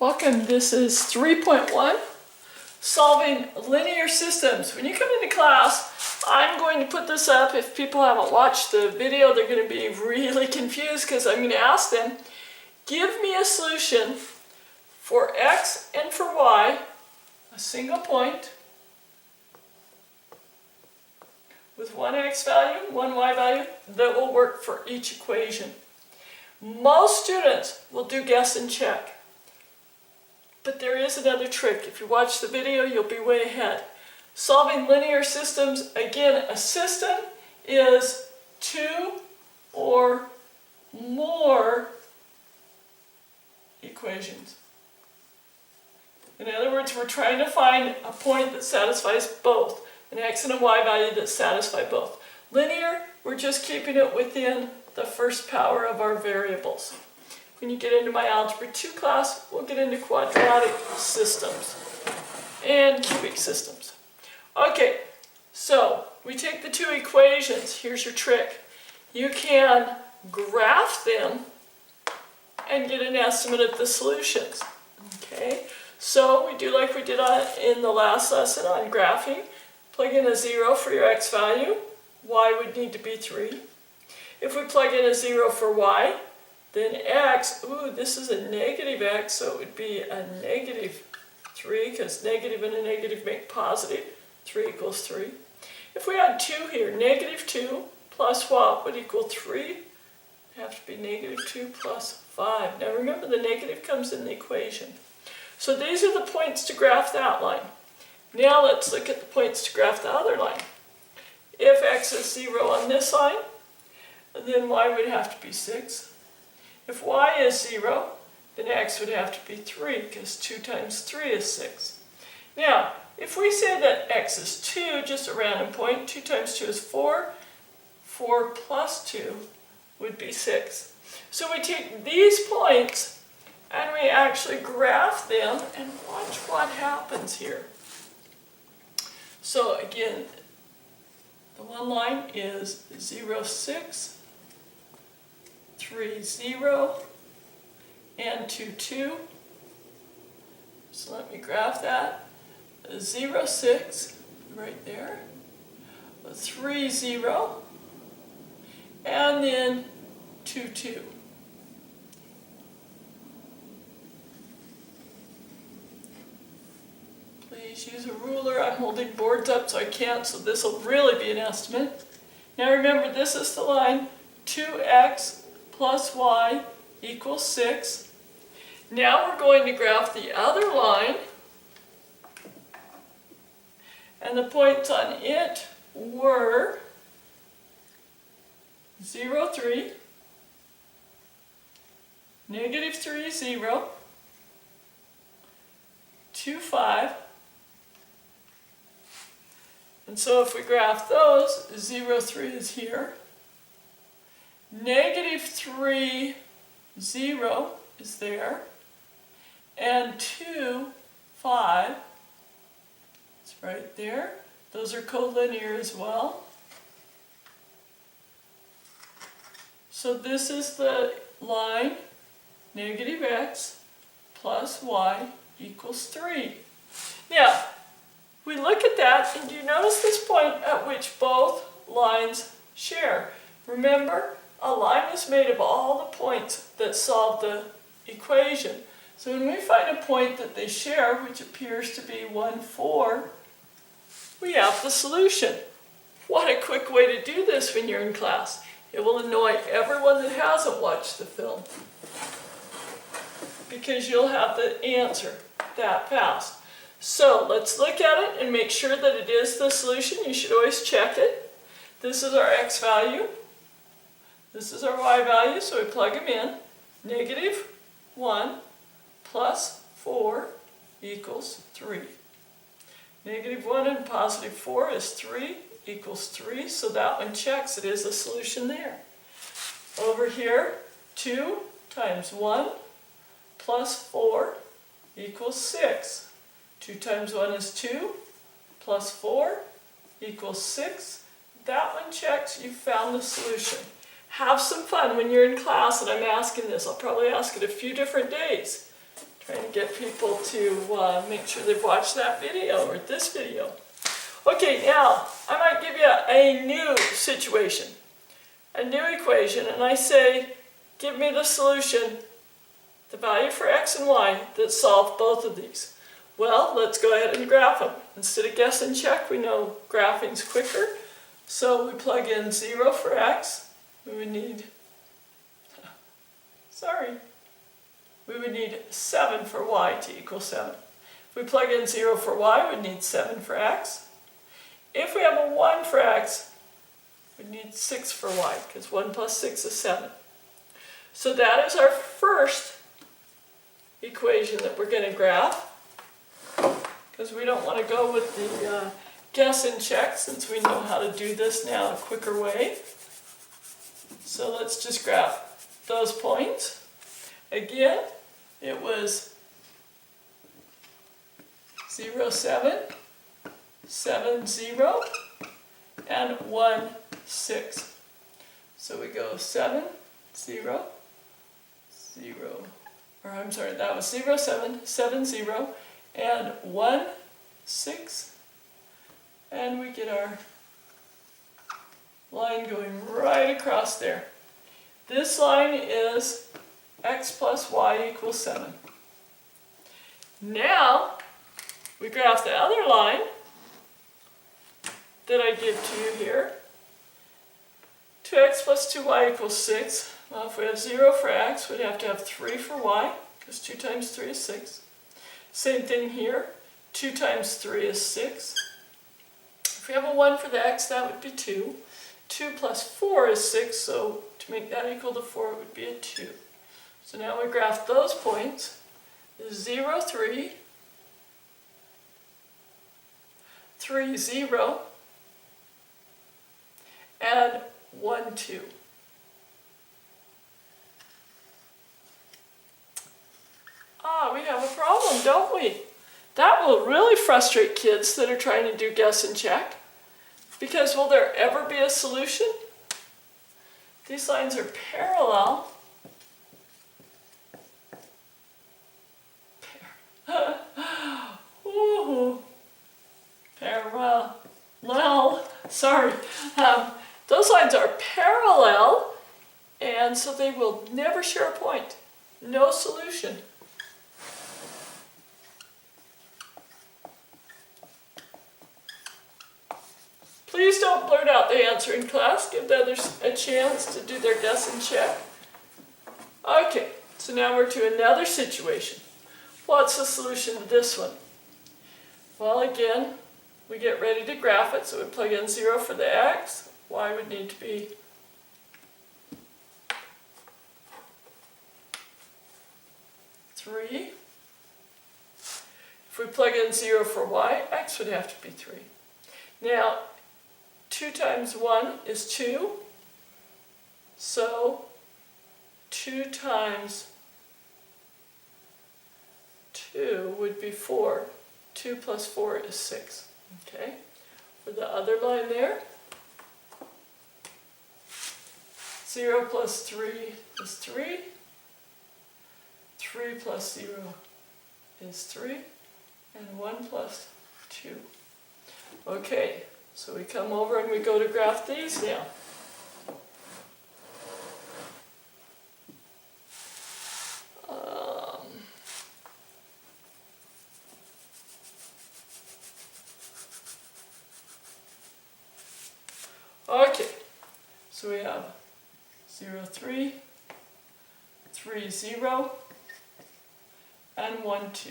Welcome, this is 3.1, solving linear systems. When you come into class, I'm going to put this up. If people haven't watched the video, they're going to be really confused because I'm going to ask them, give me a solution for x and for y, a single point, with one x value, one y value, that will work for each equation. Most students will do guess and check. But there is another trick. If you watch the video, you'll be way ahead. Solving linear systems, again, a system is two or more equations. In other words, we're trying to find a point that satisfies both, an x and a y value that satisfy both. Linear, we're just keeping it within the first power of our variables. When you get into my Algebra 2 class, we'll get into quadratic systems and cubic systems. Okay, so we take the two equations. Here's your trick. You can graph them and get an estimate of the solutions. Okay, so we do like we did in the last lesson on graphing. Plug in a 0 for your x value. Y would need to be 3. If we plug in a 0 for y, then x, this is a negative x, so it would be a negative 3, because negative and a negative make positive. 3 equals 3. If we had 2 here, negative 2 plus what would equal 3? It'd have to be negative 2 plus 5. Now remember, the negative comes in the equation. So these are the points to graph that line. Now let's look at the points to graph the other line. If x is 0 on this line, then y would have to be 6. If y is 0, then x would have to be 3, because 2 times 3 is 6. Now, if we say that x is 2, just a random point, 2 times 2 is 4, 4 plus 2 would be 6. So we take these points and we actually graph them and watch what happens here. So again, the one line is 0, 6, 3, 0, and 2, 2. So let me graph that. 0, 6, right there. 3, 0, and then 2, 2. Please use a ruler. I'm holding boards up so I can't, so this will really be an estimate. Now remember, this is the line 2x plus y equals 6. Now we're going to graph the other line, and the points on it were 0, 3, negative 3, 0, 2, 5. And so if we graph those, 0, 3 is here. Negative 3, 0 is there, and 2, 5 is right there. Those are collinear as well. So this is the line, negative x plus y equals 3. Now, we look at that, and you notice this point at which both lines share. Remember, a line is made of all the points that solve the equation. So when we find a point that they share, which appears to be 1, 4, we have the solution. What a quick way to do this when you're in class. It will annoy everyone that hasn't watched the film, because you'll have the answer that fast. So let's look at it and make sure that it is the solution. You should always check it. This is our x value. This is our y value, so we plug them in. Negative 1 plus 4 equals 3. Negative 1 and positive 4 is 3 equals 3, so that one checks. It is a solution there. Over here, 2 times 1 plus 4 equals 6. 2 times 1 is 2, plus 4 equals 6. That one checks. You found the solution. Have some fun when you're in class and I'm asking this. I'll probably ask it a few different days. Trying to get people to make sure they've watched that video or this video. Okay, now I might give you a new situation, a new equation, and I say, give me the solution, the value for x and y that solve both of these. Well, let's go ahead and graph them. Instead of guess and check, we know graphing's quicker. So we plug in 0 for x. We would need 7 for y to equal 7. If we plug in 0 for y, we'd need 7 for x. If we have a 1 for x, we'd need 6 for y, because 1 plus 6 is 7. So that is our first equation that we're going to graph, because we don't want to go with the guess and check, since we know how to do this now a quicker way. So let's just graph those points. Again, it was 0, 7, 7, 0, and 1, 6. So we go 7, 0, 0, or I'm sorry, that was 0, 7, 7, 0, and 1, 6, and we get our line going right across there. This line is x plus y equals 7. Now, we graph the other line that I give to you here. 2x plus 2y equals 6. Well, if we have 0 for x, we'd have to have 3 for y, because 2 times 3 is 6. Same thing here. 2 times 3 is 6. If we have a 1 for the x, that would be 2. 2 plus 4 is 6, so to make that equal to 4, it would be a 2. So now we graph those points. 0, 3, 3, 0, and 1, 2. We have a problem, don't we? That will really frustrate kids that are trying to do guess and check. Because will there ever be a solution? These lines are parallel. Ooh. Parallel. Sorry. Those lines are parallel, and so they will never share a point. No solution. Please don't blurt out the answer in class. Give the others a chance to do their guess and check. Okay, so now we're to another situation. What's the solution to this one? Well, again, we get ready to graph it, so we plug in 0 for the x. Y would need to be 3. If we plug in 0 for y, x would have to be 3. Now, 2 times 1 is 2, so 2 times 2 would be 4. 2 plus 4 is 6. Okay, for the other line there, 0 plus 3 is 3. 3 plus 0 is 3. And 1 plus 2. Okay, so we come over and we go to graph these now. Okay, so we have 0, 3, 3, 0, and 1, 2.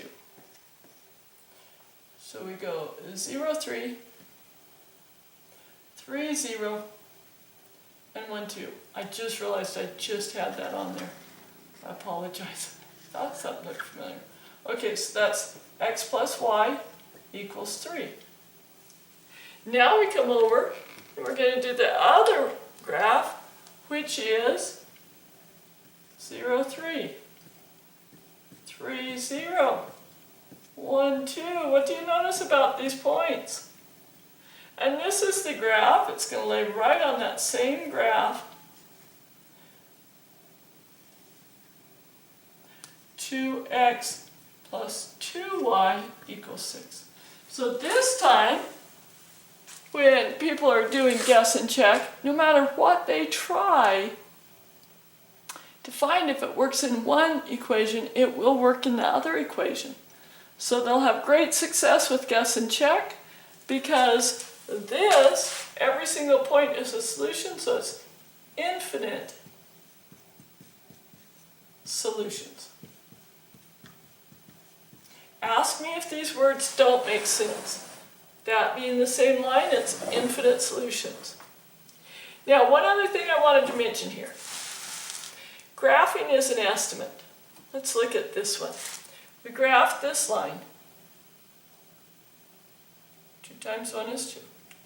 So we go 0, 3, 3, 0, and 1, 2. I just realized I just had that on there. I apologize. Thought something looked familiar. Okay, so that's x plus y equals 3. Now we come over and we're going to do the other graph, which is 0, 3, 3, 0, 1, 2. What do you notice about these points? And this is the graph. It's going to lay right on that same graph. 2x plus 2y equals 6. So this time, when people are doing guess and check, no matter what they try to find if it works in one equation, it will work in the other equation. So they'll have great success with guess and check because this, every single point is a solution, so it's infinite solutions. Ask me if these words don't make sense. That being the same line, it's infinite solutions. Now, one other thing I wanted to mention here. Graphing is an estimate. Let's look at this one. We graphed this line. 2 times 1 is 2.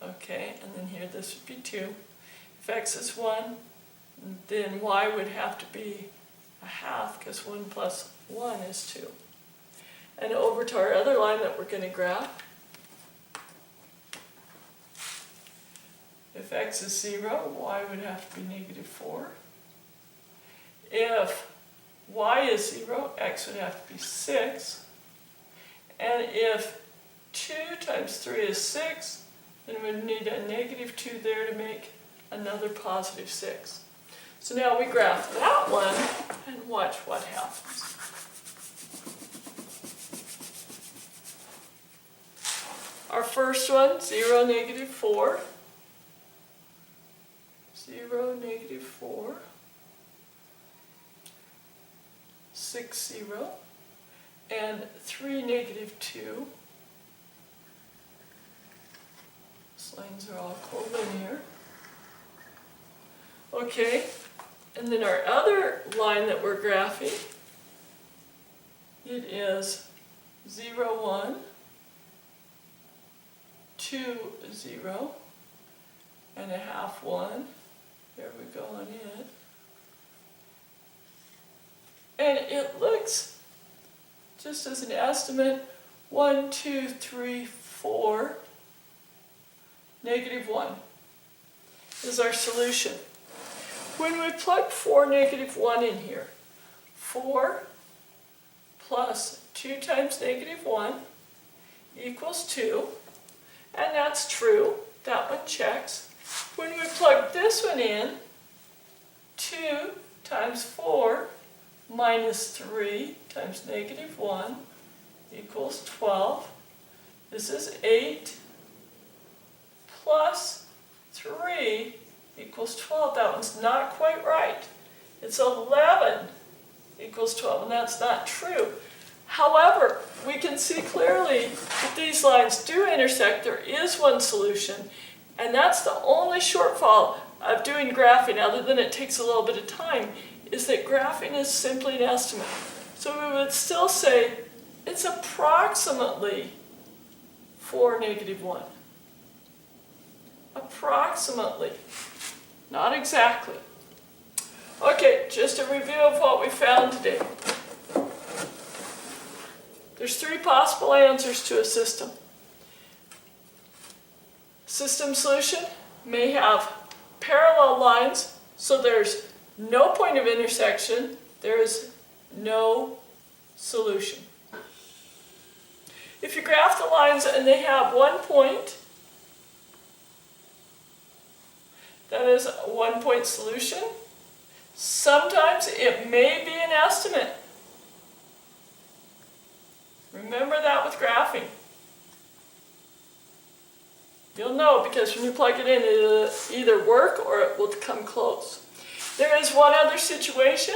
Okay, and then here this would be 2. If x is 1, then y would have to be a half because 1 plus 1 is 2. And over to our other line that we're going to graph. If x is 0, y would have to be negative 4. If y is 0, x would have to be 6. And if 2 times 3 is 6, then we would need a negative 2 there to make another positive 6. So now we graph that one and watch what happens. Our first one, 0, negative 4. 0, negative 4. 6, 0. And 3, negative 2. These lines are all collinear. Okay, and then our other line that we're graphing, it is 0, 1, 2, 0, and a half 1. There we go on it. And it looks, just as an estimate, 1, 2, 3, 4, negative 1 is our solution. When we plug 4, negative 1 in here, 4 plus 2 times negative 1 equals 2, and that's true. That one checks. When we plug this one in, 2 times 4 minus 3 times negative 1 equals 12. This is 8 plus 3 equals 12. That one's not quite right. It's 11 equals 12, and that's not true. However, we can see clearly that these lines do intersect. There is one solution, and that's the only shortfall of doing graphing, other than it takes a little bit of time, is that graphing is simply an estimate. So we would still say it's approximately 4, negative 1. Approximately. Not exactly. Okay, just a review of what we found today. There's 3 possible answers to a system. System solution may have parallel lines, so there's no point of intersection, there is no solution. If you graph the lines and they have one point, that is a one-point solution. Sometimes it may be an estimate. Remember that with graphing. You'll know because when you plug it in, it'll either work or it will come close. There is one other situation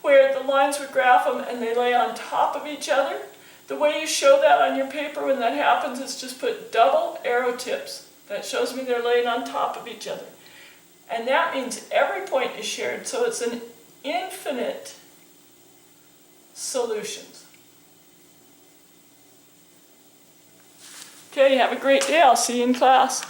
where the lines would graph them and they lay on top of each other. The way you show that on your paper when that happens is just put double arrow tips. That shows me they're laying on top of each other. And that means every point is shared, so it's an infinite solutions. Okay, have a great day. I'll see you in class.